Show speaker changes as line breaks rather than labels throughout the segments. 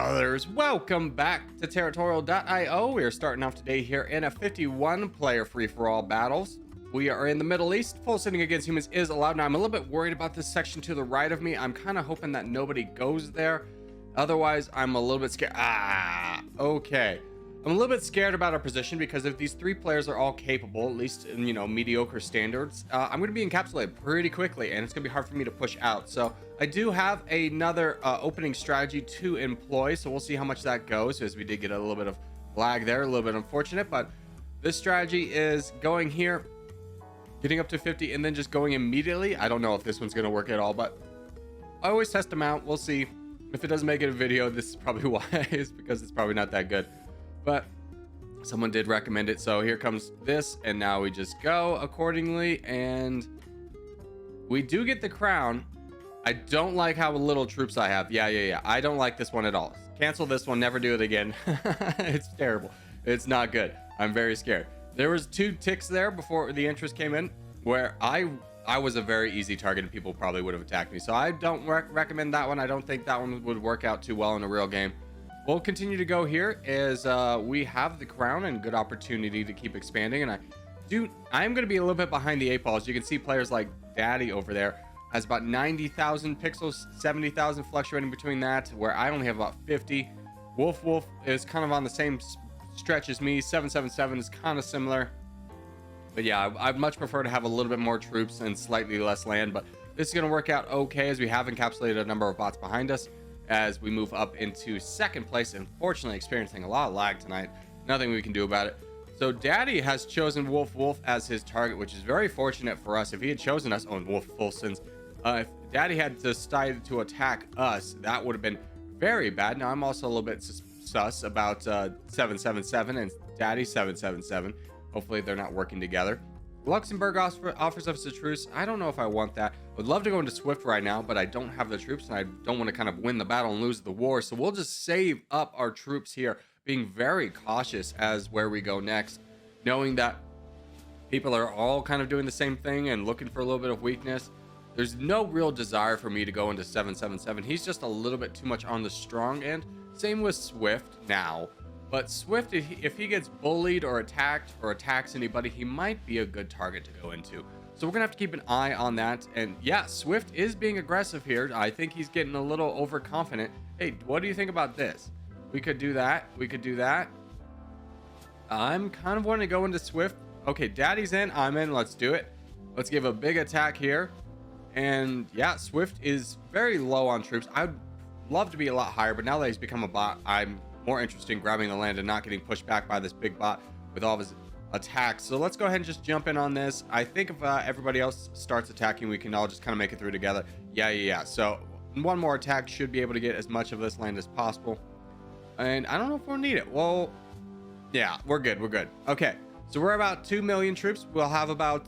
brothers, welcome back to Territorial IO. We are starting off today here in a 51 player free-for-all battles. We are in the Middle East. Full sitting against humans is allowed. Now I'm a little bit worried about this section to the right of me. I'm kind of hoping that nobody goes there. Otherwise, I'm a little bit scared. Okay. I'm a little bit scared about our position because if these three players are all capable, at least in, mediocre standards, I'm going to be encapsulated pretty quickly and it's going to be hard for me to push out. So I do have another opening strategy to employ. So we'll see how much that goes, as we did get a little bit of lag there, a little bit unfortunate, but this strategy is going here, getting up to 50 and then just going immediately. I don't know if this one's going to work at all, but I always test them out. We'll see. If it doesn't make it a video, this is probably why. It's because it's probably not that good. But someone did recommend it, so here comes this, and now we just go accordingly, and we do get the crown. I don't like how little troops I have. Yeah, I don't like this one at all. Cancel this one, never do it again. It's terrible. It's not good. I'm very scared. There was 2 ticks there before the interest came in where I was a very easy target and people probably would have attacked me, so I don't recommend that one. I don't think that one would work out too well in a real game. We'll continue to go here as we have the crown and good opportunity to keep expanding. And I'm going to be a little bit behind the 8 balls. You can see players like Daddy over there has about 90,000 pixels, 70,000 fluctuating between that, where I only have about 50. Wolf is kind of on the same stretch as me. 777 is kind of similar. But yeah, I'd much prefer to have a little bit more troops and slightly less land. But this is going to work out okay as we have encapsulated a number of bots behind us as we move up into second place. Unfortunately, experiencing a lot of lag tonight. Nothing we can do about it. So Daddy has chosen Wolf as his target, which is very fortunate for us. If he had chosen us, Wolf Fulsons, if Daddy had decided to attack us, that would have been very bad. Now I'm also a little bit sus about 777 and Daddy 777. Hopefully they're not working together. Luxembourg offers us a truce. I don't know if I want that. I would love to go into Swift right now, but I don't have the troops and I don't want to kind of win the battle and lose the war. So we'll just save up our troops here, being very cautious as where we go next, knowing that people are all kind of doing the same thing and looking for a little bit of weakness. There's no real desire for me to go into 777. He's just a little bit too much on the strong end. Same with Swift now. But Swift, if he gets bullied or attacked or attacks anybody, he might be a good target to go into. So we're going to have to keep an eye on that. And yeah, Swift is being aggressive here. I think he's getting a little overconfident. Hey, what do you think about this? We could do that. We could do that. I'm kind of wanting to go into Swift. Okay, Daddy's in. I'm in. Let's do it. Let's give a big attack here. And yeah, Swift is very low on troops. I'd love to be a lot higher, but now that he's become a bot, I'm more interested in grabbing the land and not getting pushed back by this big bot with all of his attacks. So let's go ahead and just jump in on this. I think if everybody else starts attacking, we can all just kind of make it through together. Yeah. So one more attack should be able to get as much of this land as possible. And I don't know if we'll need it. Well, yeah, we're good. Okay, so we're about 2 million troops. We'll have about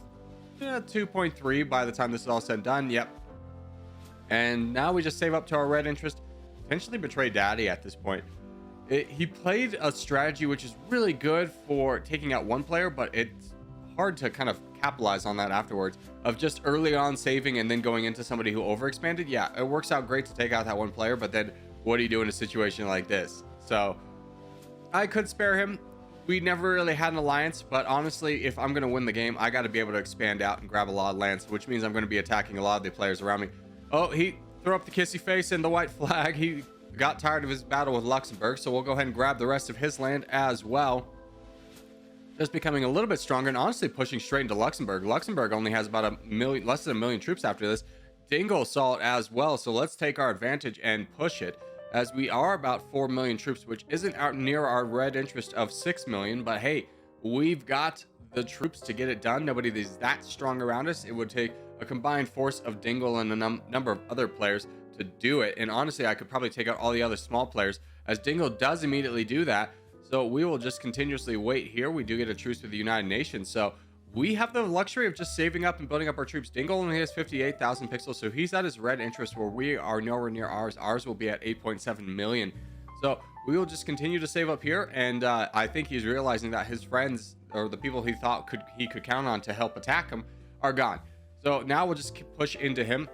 2.3 by the time this is all said and done. Yep. And now we just save up to our red interest, potentially betray Daddy at this point. He played a strategy which is really good for taking out one player, but it's hard to kind of capitalize on that afterwards, of just early on saving and then going into somebody who overexpanded. Yeah, it works out great to take out that one player, but then what do you do in a situation like this? So I could spare him. We never really had an alliance, but honestly, if I'm going to win the game, I got to be able to expand out and grab a lot of lands, which means I'm going to be attacking a lot of the players around me. Oh, he threw up the kissy face and the white flag. He got tired of his battle with Luxembourg, so we'll go ahead and grab the rest of his land as well. Just becoming a little bit stronger and honestly pushing straight into Luxembourg. Luxembourg only has about less than a million troops after this. Dingle saw it as well, so let's take our advantage and push it, as we are about 4 million troops, which isn't out near our red interest of 6 million, but hey, we've got the troops to get it done. Nobody is that strong around us. It would take a combined force of Dingle and a number of other players to do it, and honestly I could probably take out all the other small players, as Dingle does immediately do that. So we will just continuously wait here. We do get a truce with the United Nations, so we have the luxury of just saving up and building up our troops. Dingle only has 58,000 pixels, so he's at his red interest, where we are nowhere near ours. Ours will be at 8.7 million. So we will just continue to save up here, and I think he's realizing that his friends, or the people he thought he could count on to help attack him, are gone. So now we'll just push into him.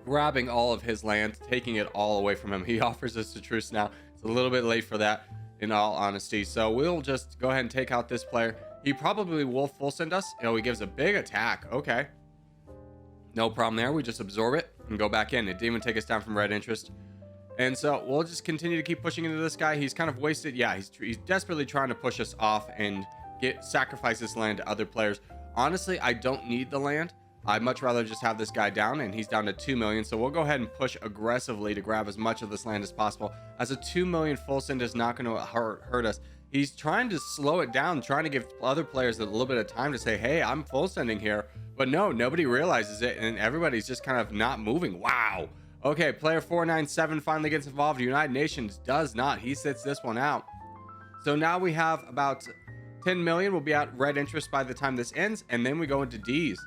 grabbing all of his land, taking it all away from him. He offers us a truce now. It's a little bit late for that, in all honesty. So we'll just go ahead and take out this player. He probably will full send us. He gives a big attack. Okay. No problem there. We just absorb it and go back in. It didn't even take us down from red interest. And so we'll just continue to keep pushing into this guy. He's kind of wasted. Yeah, he's desperately trying to push us off and sacrifice this land to other players. Honestly, I don't need the land. I'd much rather just have this guy down, and he's down to 2 million. So we'll go ahead and push aggressively to grab as much of this land as possible, as a 2 million full send is not going to hurt us. He's trying to slow it down, trying to give other players a little bit of time to say, hey, I'm full sending here. But no, nobody realizes it, and everybody's just kind of not moving. Wow. Okay, player 497 finally gets involved. United Nations does not. He sits this one out. So now we have about 10 million. We'll be at red interest by the time this ends, and then we go into D's.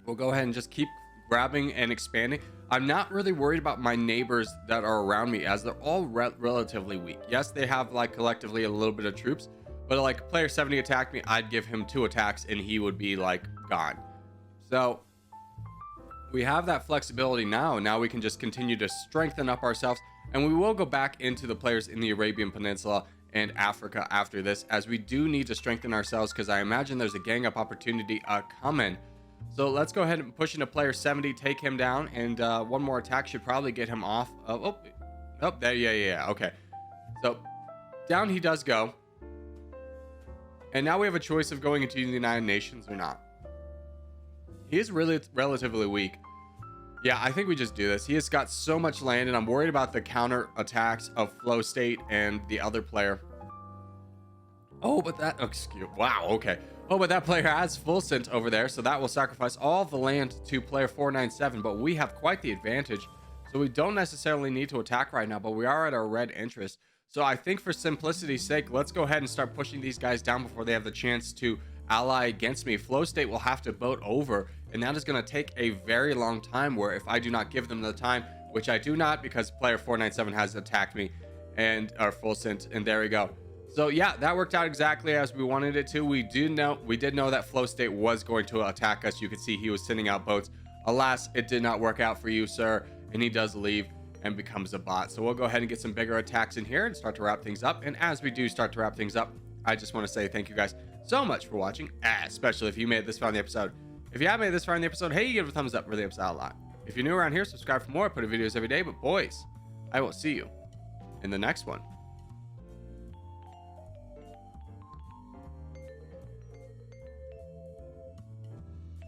We'll go ahead and just keep grabbing and expanding. I'm not really worried about my neighbors that are around me, as they're all relatively weak. Yes, they have like collectively a little bit of troops, but like player 70 attacked me, I'd give him 2 attacks and he would be like gone. So we have that flexibility now. Now we can just continue to strengthen up ourselves, and we will go back into the players in the Arabian Peninsula and Africa after this, as we do need to strengthen ourselves, because I imagine there's a gang up opportunity coming. So let's go ahead and push into player 70, take him down, and one more attack should probably get him off. Oh, there, yeah, okay. So down he does go. And now we have a choice of going into the United Nations or not. He is really relatively weak. Yeah, I think we just do this. He has got so much land, and I'm worried about the counter attacks of Flow State and the other player. Oh, but that, wow, okay. Oh, but that player has full sent over there, so that will sacrifice all the land to player 497, but we have quite the advantage, so we don't necessarily need to attack right now, but we are at our red interest. So I think for simplicity's sake, let's go ahead and start pushing these guys down before they have the chance to ally against me. Flow State will have to boat over, and that is going to take a very long time, where if I do not give them the time, which I do not, because player 497 has attacked me and our full sent, and there we go. So yeah, that worked out exactly as we wanted it to. We did know that Flow State was going to attack us. You could see he was sending out boats. Alas, it did not work out for you, sir, and he does leave and becomes a bot. So we'll go ahead and get some bigger attacks in here and start to wrap things up. And as we do start to wrap things up, I just want to say thank you guys so much for watching, especially if you made it this far in the episode. If you have made it this far in the episode, hey, give it a thumbs up, really helps out a lot. If you're new around here, subscribe for more. I put videos every day, but boys, I will see you in the next one.